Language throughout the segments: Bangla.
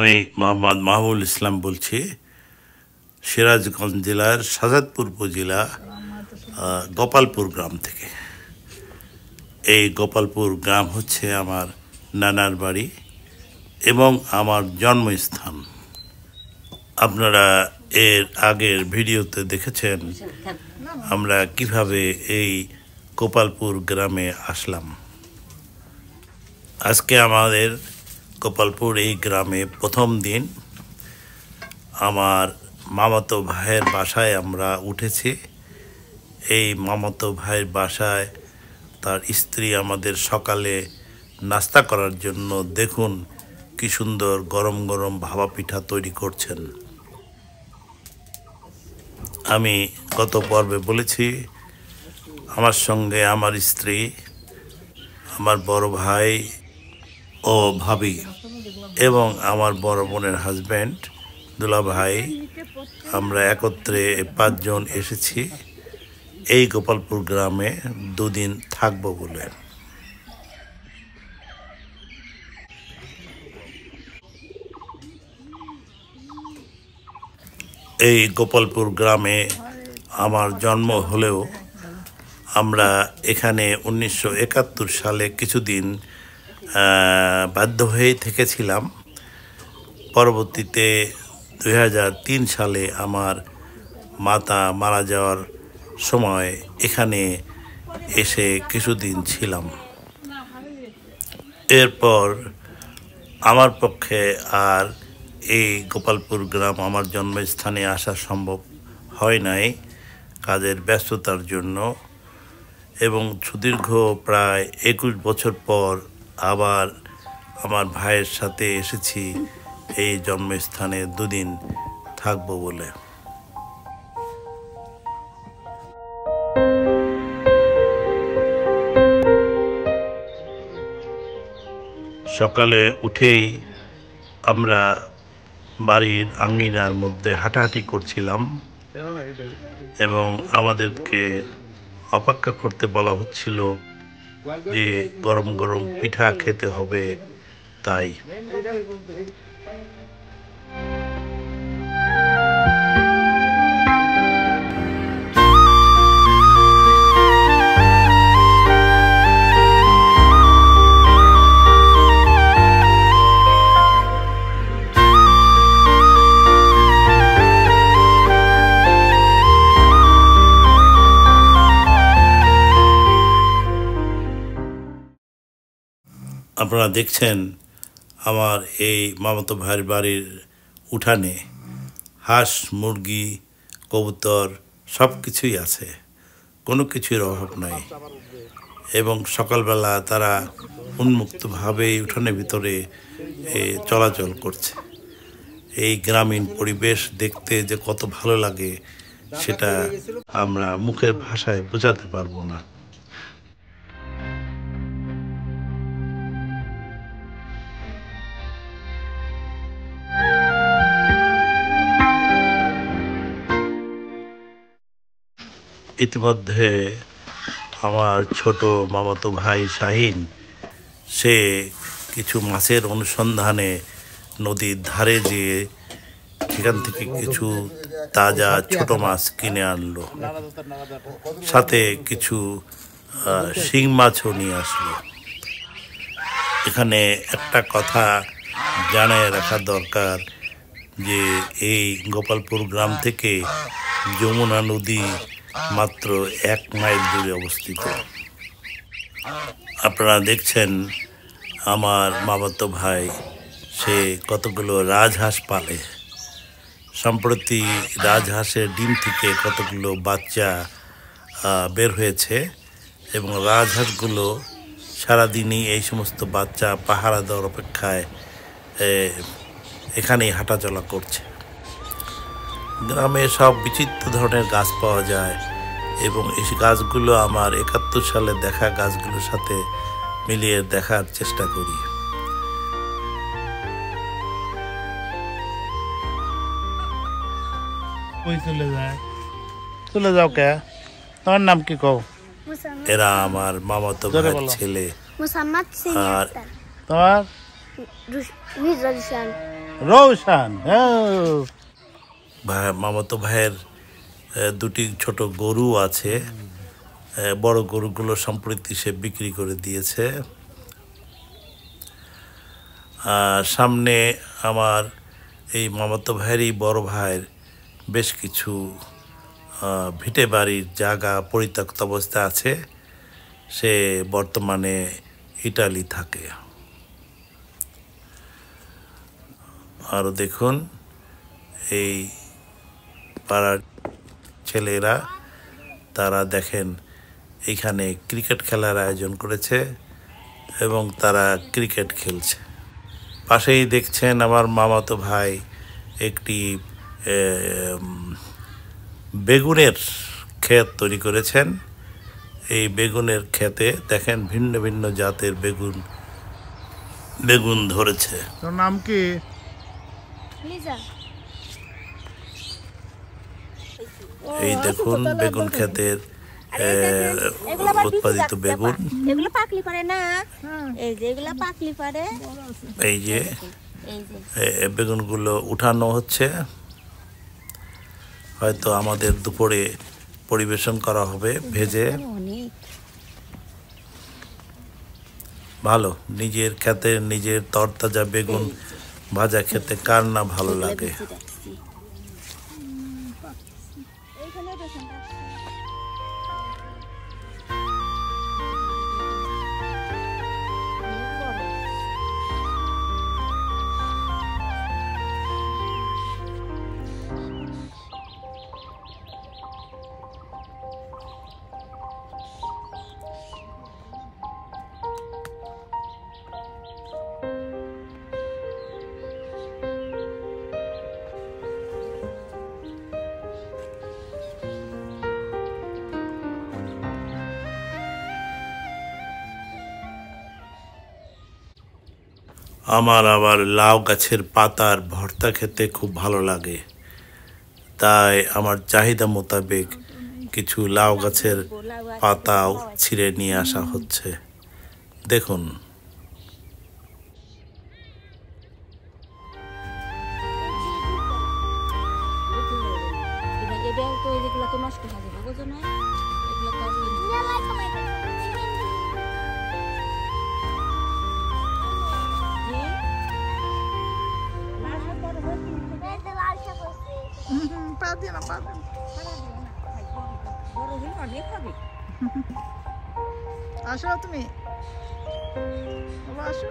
আমি মোহাম্মদ মাহবুবুল ইসলাম বলছি, সিরাজগঞ্জ জেলার শাহজাদপুর উপজেলা গোপালপুর গ্রাম থেকে। এই গোপালপুর গ্রাম হচ্ছে আমার নানার বাড়ি এবং আমার জন্মস্থান। আপনারা এর আগের ভিডিওতে দেখেছেন আমরা কিভাবে এই গোপালপুর গ্রামে আসলাম। আজকে আমাদের গোপালপুর এই গ্রামে প্রথম দিন। আমার মামাতো ভাইয়ের বাসায় আমরা উঠেছি। এই মামাতো ভাইয়ের বাসায় তার স্ত্রী আমাদের সকালে নাস্তা করার জন্য দেখুন কি সুন্দর গরম গরম ভাপা পিঠা তৈরি করছেন। আমি গত পর্বে বলেছি আমার সঙ্গে আমার স্ত্রী, আমার বড় ভাই ও ভাবি এবং আমার বড় বোনের হাজব্যান্ড দুলা ভাই, আমরা একত্রে 5 জন এসেছি এই গোপালপুর গ্রামে 2 দিন থাকবো বলে। এই গোপালপুর গ্রামে আমার জন্ম হলেও আমরা এখানে 1971 সালে কিছুদিন বাধ্য হয়ে থেকেছিলাম। পরবর্তীতে 2003 সালে আমার মাতা মারা যাওয়ার সময় এখানে এসে কিছুদিন ছিলাম। এরপর আমার পক্ষে আর এই গোপালপুর গ্রাম আমার জন্মস্থানে আসা সম্ভব হয় নাই কাজের ব্যস্ততার জন্য, এবং সুদীর্ঘ প্রায় 21 বছর পর আবার আমার ভাইয়ের সাথে এসেছি এই জন্মস্থানে 2 দিন থাকবো বলে। সকালে উঠেই আমরা বাড়ির আঙ্গিনার মধ্যে হাঁটাহাঁটি করছিলাম এবং আমাদেরকে অপেক্ষা করতে বলা হচ্ছিল যে গরম গরম পিঠা খেতে হবে। তাই আপনারা দেখছেন আমার এই মামাতো ভাইয়ের বাড়ির উঠানে হাঁস, মুরগি, কবুতর সব কিছুই আছে, কোনো কিছুর অভাব নাই। এবং সকালবেলা তারা উন্মুক্তভাবে উঠানের ভিতরে চলাচল করছে। এই গ্রামীণ পরিবেশ দেখতে যে কত ভালো লাগে সেটা আমরা মুখের ভাষায় বোঝাতে পারবো না। ইতিমধ্যে আমার ছোট মামাতো ভাই শাহিন সে কিছু মাছের অনুসন্ধানে নদীর ধারে যেয়ে সেখান থেকে কিছু তাজা ছোট মাছ কিনে আনলো, সাথে কিছু শিং মাছও নিয়ে আসলো। এখানে একটা কথা জানায় রাখা দরকার যে এই গোপালপুর গ্রাম থেকে যমুনা নদী মাত্র 1 মাইল দূরে অবস্থিত। আপনারা দেখছেন আমার মামাতো ভাই সে কতগুলো রাজহাঁস পালে। সম্প্রতি রাজহাঁসের ডিম থেকে কতগুলো বাচ্চা বের হয়েছে এবং রাজহাঁসগুলো সারাদিনই এই সমস্ত বাচ্চা পাহারা দেওয়ার অপেক্ষায় এখানেই হাঁটাচলা করছে। গ্রামে সব বিচিত্র ধরনের গাছ পাওয়া যায় এবং এই গাছগুলো আমার 71 সালে দেখা গাছগুলোর সাথে মিলিয়ে দেখার চেষ্টা করি। চলে যাও কে? তোমার নাম কি কও? এরা আমার মামাতো ভাইয়ের ছেলে। আর তোমার? রৌশান মামাতো ভাইয়ের দুটি ছোট গরু আছে। বড় গরুগুলো সম্প্রতি সে বিক্রি করে দিয়েছে। সামনে আমার এই মামাতো ভাইয়েরই বড় ভাইয়ের বেশ কিছু ভিটে বাড়ির জায়গা পরিত্যক্ত অবস্থা আছে। সে বর্তমানে ইটালি থাকে। আরও দেখুন এই পাড়ার ছেলেরা, তারা দেখেন এখানে ক্রিকেট খেলার আয়োজন করেছে এবং তারা ক্রিকেট খেলছে। পাশেই দেখছেন আমার মামাতো ভাই একটি বেগুনের ক্ষেত তৈরি করেছেন। এই বেগুনের ক্ষেতে দেখেন ভিন্ন ভিন্ন জাতের বেগুন ধরেছে। তোর নাম কি? এই দেখুন বেগুন ক্ষেতের উৎপাদিত বেগুন। এগুলো পাকলি পারে না, এই যে এগুলো পাকলি পারে। এই যে বেগুনগুলো উঠানো হচ্ছে, হয়তো আমাদের দুপুরে পরিবেশন করা হবে ভেজে। ভালো, নিজের ক্ষেতে নিজের তরতাজা বেগুন ভাজা খেতে কার না ভালো লাগে। আমার আবার লাউ গাছের পাতার ভর্তা খেতে খুব ভালো লাগে, তাই আমার চাহিদা মোতাবেক কিছু লাউ গাছের পাতাও ছিঁড়ে নিয়ে আসা হচ্ছে। দেখুন আসো তুমি, আসো।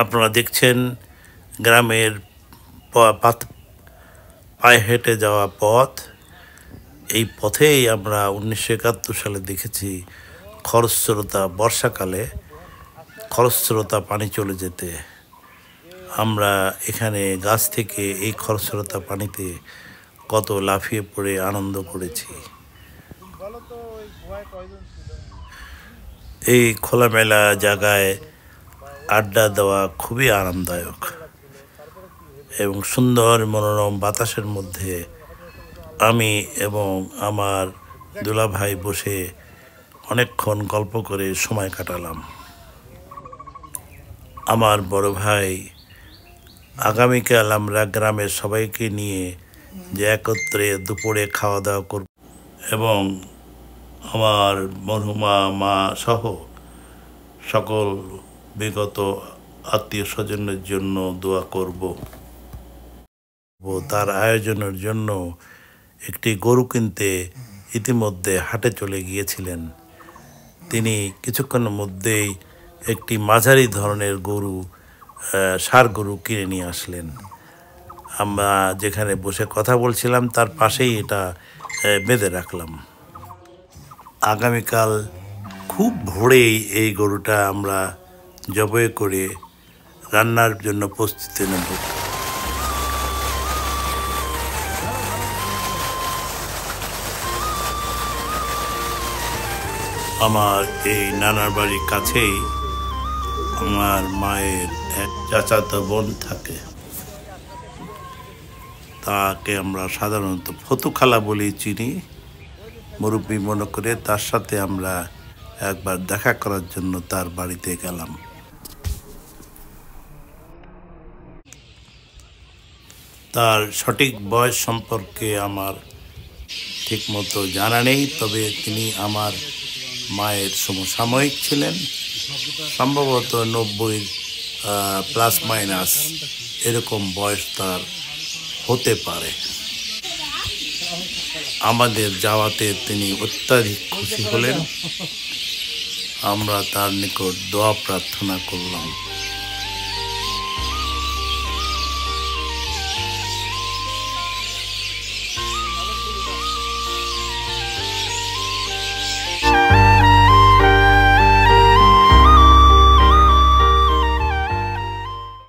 আপনারা দেখছেন গ্রামের পায়ে হেঁটে যাওয়া পথ। এই পথেই আমরা 1971 সালে দেখেছি খরস্রোতা, বর্ষাকালে খরস্রোতা পানি চলে যেতে। আমরা এখানে গাছ থেকে এই খরস্রোতা পানিতে কত লাফিয়ে পড়ে আনন্দ করেছি। এই খোলামেলা জায়গায় আড্ডা দেওয়া খুবই আরামদায়ক এবং সুন্দর মনোরম বাতাসের মধ্যে আমি এবং আমার দুলাভাই বসে অনেকক্ষণ গল্প করে সময় কাটালাম। আমার বড় ভাই আগামীকাল আমরা গ্রামের সবাইকে নিয়ে যে একত্রে দুপুরে খাওয়া দাওয়া করব এবং আমার মরহুমা মা সহ সকল বিগত আত্মীয় স্বজনের জন্য দোয়া করব। তার আয়োজনের জন্য একটি গরু কিনতে ইতিমধ্যে হাটে চলে গিয়েছিলেন। তিনি কিছুক্ষণের মধ্যেই একটি মাঝারি ধরনের গরু, ষাঁড় গরু কিনে নিয়ে আসলেন। আমরা যেখানে বসে কথা বলছিলাম তার পাশেই এটা বেঁধে রাখলাম। আগামীকাল খুব ভোরেই এই গরুটা আমরা জবাই করে রান্নার জন্য প্রস্তুতি নেব। আমার এই নানার বাড়ির কাছেই আমার মায়ের এক চাচাতো বোন থাকে। তাকে আমরা সাধারণত ফতু খালা বলে চিনি। মুরব্বী মনে করে তার সাথে আমরা একবার দেখা করার জন্য তার বাড়িতে গেলাম। তার সঠিক বয়স সম্পর্কে আমার ঠিকমতো জানা নেই, তবে তিনি আমার মায়ের সমসাময়িক ছিলেন। সম্ভবত 90 প্লাস মাইনাস এরকম বয়স তার হতে পারে। আমাদের যাওয়াতে তিনি অত্যাধিক খুশি হলেন। আমরা তার নিকট দোয়া প্রার্থনা করলাম।